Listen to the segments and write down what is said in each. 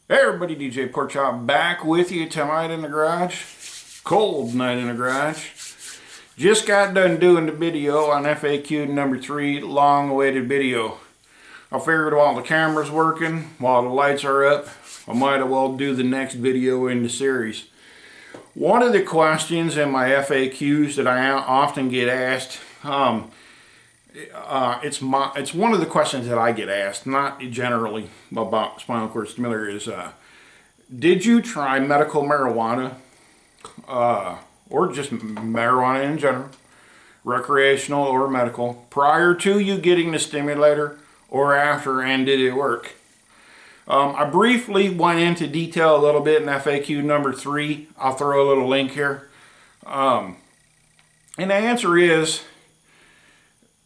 Hey everybody, DJ Porkchop back with you tonight in the garage. Cold night in the garage. Just got done doing the video on FAQ number 3, long awaited video. I figured while the camera's working, while the lights are up, I might as well do the next video in the series. One of the questions in my FAQs that I often get asked, it's one of the questions that I get asked, not generally about spinal cord stimulator, is did you try medical marijuana or just marijuana in general, recreational or medical, prior to you getting the stimulator or after, and did it work? I briefly went into detail a little bit in FAQ number 3. I'll throw a little link here. And the answer is,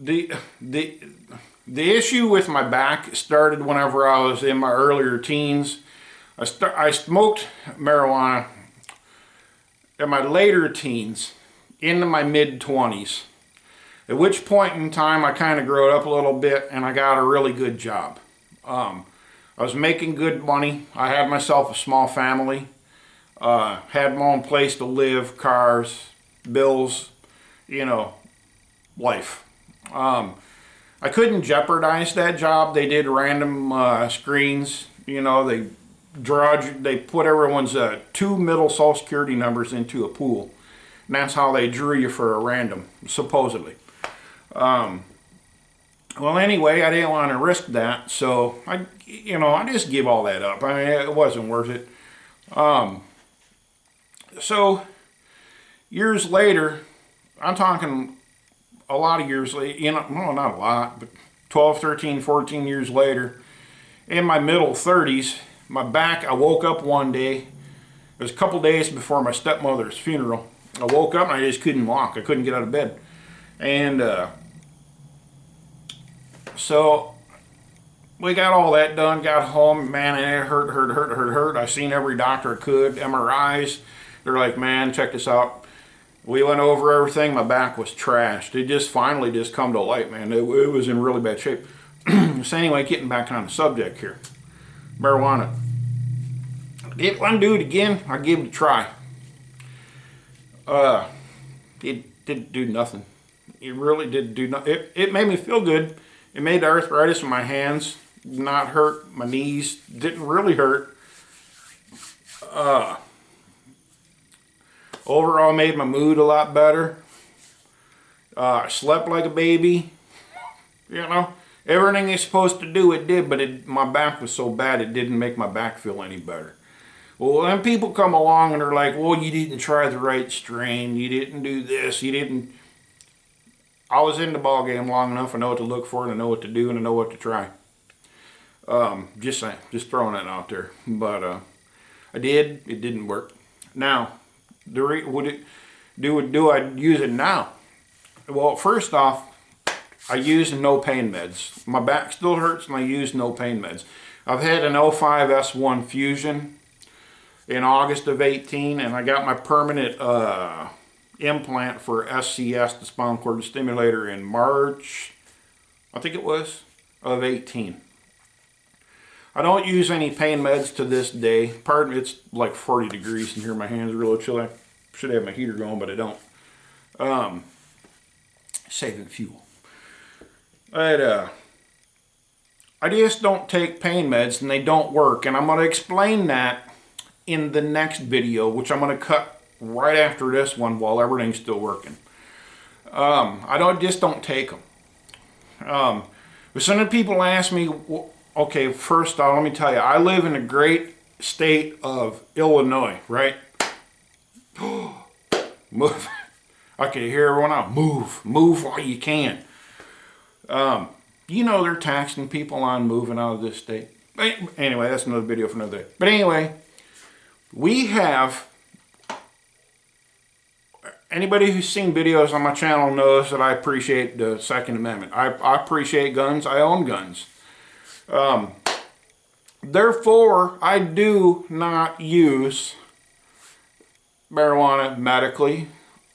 the issue with my back started whenever I was in my earlier teens. I smoked marijuana in my later teens, into my mid-20s. At which point in time I kind of grew up a little bit and I got a really good job. I was making good money. I had myself a small family. Had my own place to live, cars, bills, life. I couldn't jeopardize that job. They did random screens. They put everyone's 2 middle social security numbers into a pool. And that's how they drew you for a random, supposedly. Well, anyway, I didn't want to risk that, so I just give all that up. I mean, it wasn't worth it. So years later, I'm talking a lot of years later, well, not a lot, but 12, 13, 14 years later, in my middle 30s, my back, I woke up one day, it was a couple days before my stepmother's funeral. I woke up and I just couldn't walk. I couldn't get out of bed. And so we got all that done, got home, man, and it hurt. I seen every doctor I could, MRIs. They're like, man, check this out. We went over everything. My back was trashed. It just finally just come to light, man. It was in really bad shape. So anyway, getting back on the subject here. Marijuana. If I do it again, I'll give it a try. It didn't do nothing. It really didn't do nothing. It made me feel good. It made the arthritis in my hands not hurt. My knees didn't really hurt. Overall, made my mood a lot better. I slept like a baby. Everything it's supposed to do, it did, but my back was so bad it didn't make my back feel any better. Well, then people come along and they're like, well, you didn't try the right strain. You didn't do this. You didn't. I was in the ball game long enough. I know what to look for and I know what to do and I know what to try. Just saying, just throwing that out there. But I did. It didn't work. Now, do I use it now? Well, first off, I use no pain meds. My back still hurts and I use no pain meds. I've had an 05S1 fusion in August of 18, and I got my permanent implant for SCS, the Spinal Cord Stimulator, in March, I think it was, of 18. I don't use any pain meds to this day. Pardon me, it's like 40 degrees in here. My hands are really chilly. I should have my heater going, but I don't. Saving fuel. But I just don't take pain meds and they don't work. And I'm going to explain that in the next video, which I'm going to cut right after this one while everything's still working. I just don't take them. But some of the people ask me, okay, first off, let me tell you, I live in a great state of Illinois, right? Move. I can hear everyone out. Move while you can. They're taxing people on moving out of this state. Anyway, that's another video for another day. But anyway, we have, anybody who's seen videos on my channel knows that I appreciate the Second Amendment. I appreciate guns. I own guns. Therefore, I do not use marijuana medically.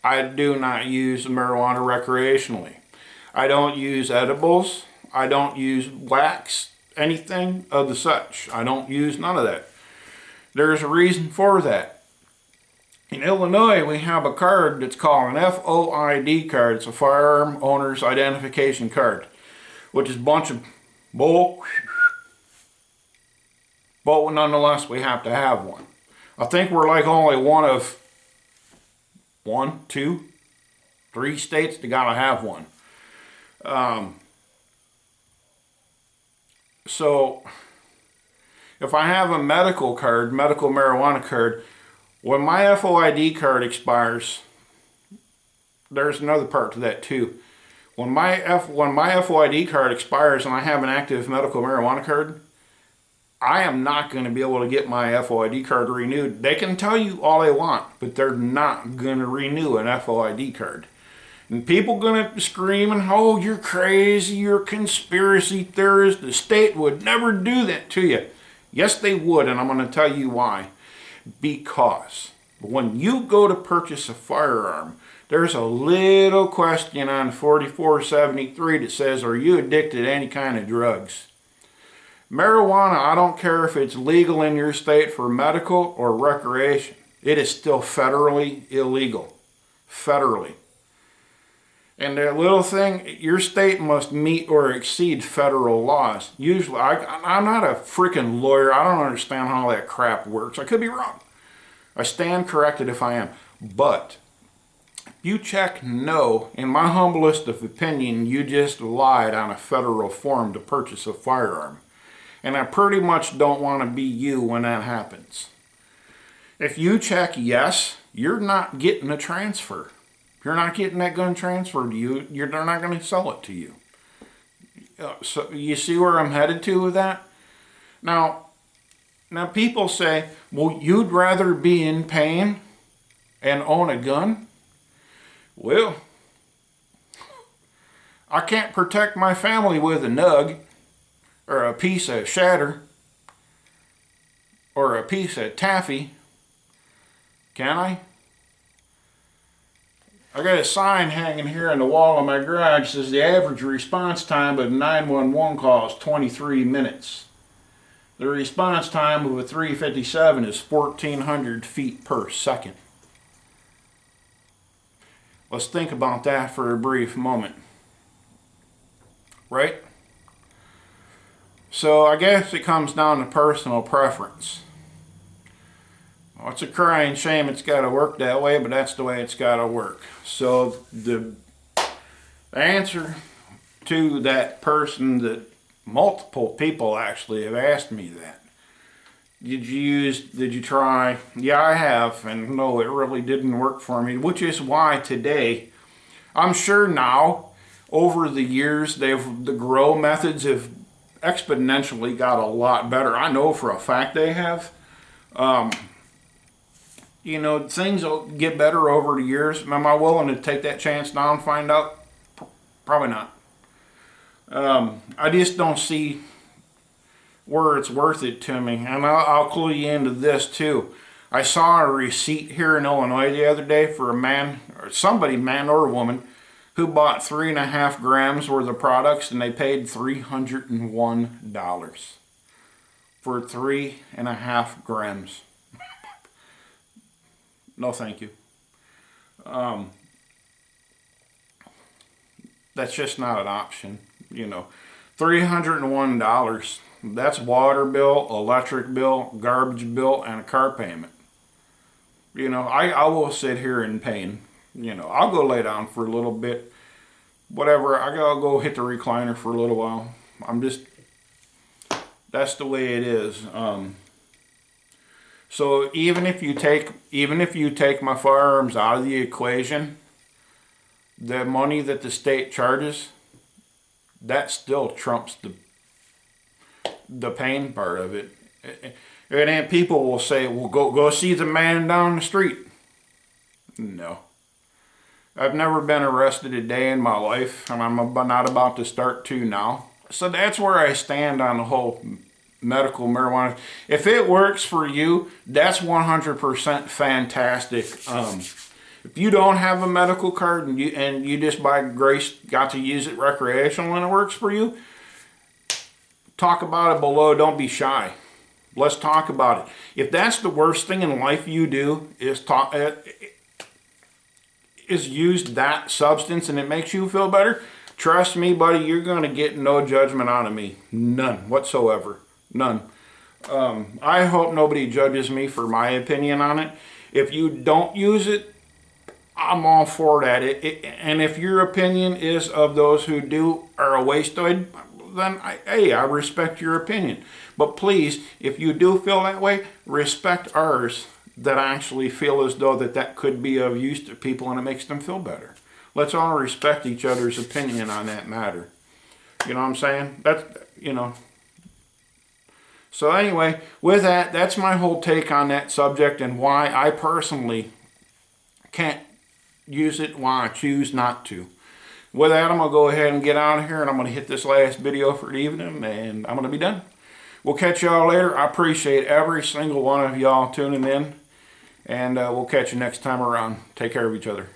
I do not use marijuana recreationally. I don't use edibles. I don't use wax, anything of the such. I don't use none of that. There's a reason for that. In Illinois, we have a card that's called an FOID card. It's a Firearm Owner's Identification Card, which is a bunch of bull. But nonetheless, we have to have one. I think we're like only one of 1, 2, 3 states that gotta have one. So if I have a medical card, medical marijuana card, when my FOID card expires, there's another part to that too. When my FOID card expires and I have an active medical marijuana card, I am not going to be able to get my FOID card renewed. They can tell you all they want, but they're not going to renew an FOID card. And people going to scream and, oh, you're crazy, you're a conspiracy theorist. The state would never do that to you. Yes, they would, and I'm going to tell you why. Because when you go to purchase a firearm, there's a little question on 4473 that says, are you addicted to any kind of drugs? Marijuana, I don't care if it's legal in your state for medical or recreation. It is still federally illegal. Federally. And that little thing, your state must meet or exceed federal laws. Usually, I'm not a freaking lawyer. I don't understand how that crap works. I could be wrong. I stand corrected if I am. But you check no, in my humblest of opinion, you just lied on a federal form to purchase a firearm. And I pretty much don't want to be you when that happens. If you check yes, you're not getting a transfer. You're not getting that gun transferred to you. They're not going to sell it to you. So you see where I'm headed to with that? Now people say, well, you'd rather be in pain and own a gun? Well, I can't protect my family with a nug, or a piece of shatter, or a piece of taffy. Can I? I got a sign hanging here on the wall of my garage that says the average response time of a 911 call is 23 minutes. The response time of a 357 is 1,400 feet per second. Let's think about that for a brief moment. Right? So I guess it comes down to personal preference. Well, it's a crying shame it's got to work that way, but that's the way it's got to work. So the answer to that person, that multiple people actually have asked me that. Did you try? Yeah, I have, and no, it really didn't work for me, which is why today, I'm sure now, over the years, the grow methods have exponentially got a lot better. I know for a fact they have. You know, things will get better over the years. Am I willing to take that chance now and find out? Probably not. I just don't see where it's worth it to me. And I'll clue you into this too. I saw a receipt here in Illinois the other day for a man, or somebody, man or woman, who bought 3.5 grams worth of products, and they paid $301 for 3.5 grams. No, thank you. That's just not an option. You know, $301. That's water bill, electric bill, garbage bill, and a car payment. You know, I will sit here in pain. You know, I'll go lay down for a little bit. Whatever, I'll go hit the recliner for a little while. That's the way it is. So even if you take my firearms out of the equation, the money that the state charges, that still trumps the pain part of it. And then people will say, well, go see the man down the street. No. I've never been arrested a day in my life, and I'm not about to start to now. So that's where I stand on the whole medical marijuana. If it works for you, that's 100% fantastic. If you don't have a medical card and you just by grace got to use it recreational and it works for you, talk about it below. Don't be shy. Let's talk about it. If that's the worst thing in life you do is use that substance and it makes you feel better, trust me, buddy, you're going to get no judgment out of me. None whatsoever. None. I hope nobody judges me for my opinion on it. If you don't use it, I'm all for that. And if your opinion is of those who do are a wasteoid, then I respect your opinion. But please, if you do feel that way, respect ours that actually feel as though that could be of use to people and it makes them feel better. Let's all respect each other's opinion on that matter. You know what I'm saying? That's, you know. So anyway, with that, that's my whole take on that subject and why I personally can't use it, why I choose not to. With that, I'm going to go ahead and get out of here, and I'm going to hit this last video for the evening, and I'm going to be done. We'll catch y'all later. I appreciate every single one of y'all tuning in, and we'll catch you next time around. Take care of each other.